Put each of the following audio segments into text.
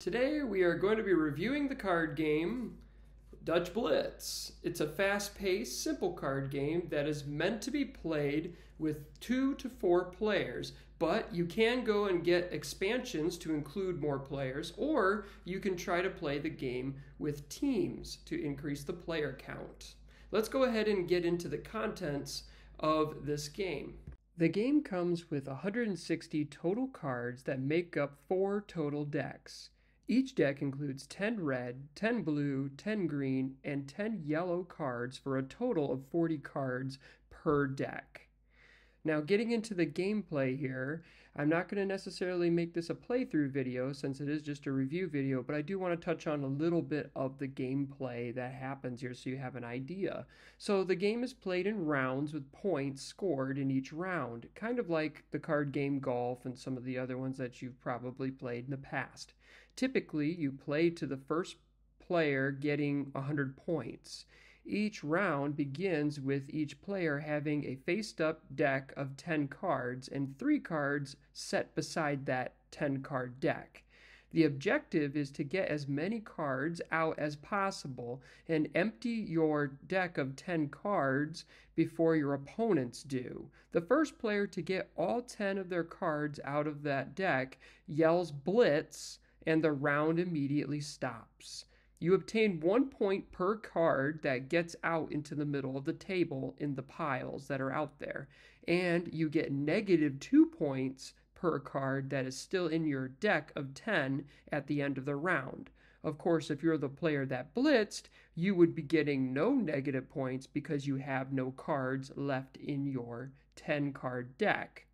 Today we are going to be reviewing the card game Dutch Blitz. It's a fast-paced, simple card game that is meant to be played with 2 to 4 players, but you can go and get expansions to include more players, or you can try to play the game with teams to increase the player count. Let's go ahead and get into the contents of this game. The game comes with 160 total cards that make up 4 total decks. Each deck includes 10 red, 10 blue, 10 green, and 10 yellow cards for a total of 40 cards per deck. Now, getting into the gameplay here, I'm not going to necessarily make this a playthrough video since it is just a review video, but I do want to touch on a little bit of the gameplay that happens here so you have an idea. So the game is played in rounds with points scored in each round, kind of like the card game Golf and some of the other ones that you've probably played in the past. Typically, you play to the first player getting 100 points. Each round begins with each player having a faced-up deck of 10 cards and 3 cards set beside that 10-card deck. The objective is to get as many cards out as possible and empty your deck of 10 cards before your opponents do. The first player to get all 10 of their cards out of that deck yells "Blitz," and the round immediately stops. You obtain 1 point per card that gets out into the middle of the table in the piles that are out there, and you get -2 points per card that is still in your deck of 10 at the end of the round. Of course, if you're the player that blitzed, you would be getting no negative points because you have no cards left in your 10-card deck.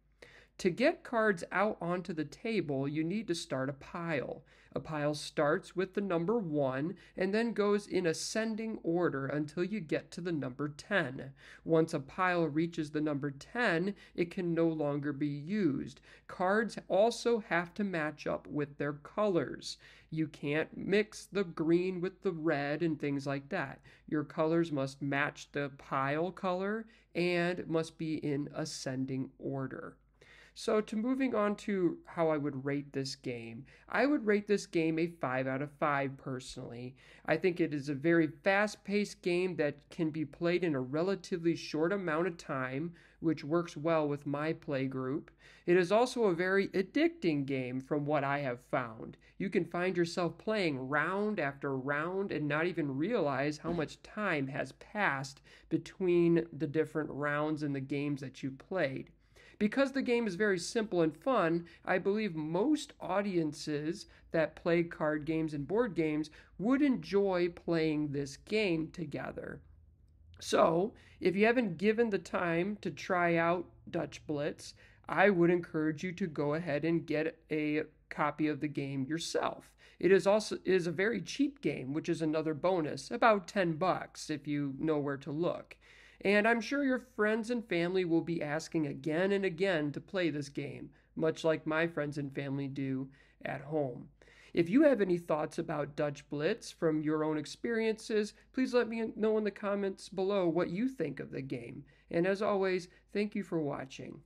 To get cards out onto the table, you need to start a pile. A pile starts with the number 1 and then goes in ascending order until you get to the number 10. Once a pile reaches the number 10, it can no longer be used. Cards also have to match up with their colors. You can't mix the green with the red and things like that. Your colors must match the pile color and must be in ascending order. So moving on to how I would rate this game. I would rate this game a 5 out of 5 personally. I think it is a very fast-paced game that can be played in a relatively short amount of time, which works well with my play group. It is also a very addicting game from what I have found. You can find yourself playing round after round and not even realize how much time has passed between the different rounds in the games that you played. Because the game is very simple and fun, I believe most audiences that play card games and board games would enjoy playing this game together. So, if you haven't given the time to try out Dutch Blitz, I would encourage you to go ahead and get a copy of the game yourself. It is a very cheap game, which is another bonus, about $10 if you know where to look. And I'm sure your friends and family will be asking again and again to play this game, much like my friends and family do at home. If you have any thoughts about Dutch Blitz from your own experiences, please let me know in the comments below what you think of the game. And as always, thank you for watching.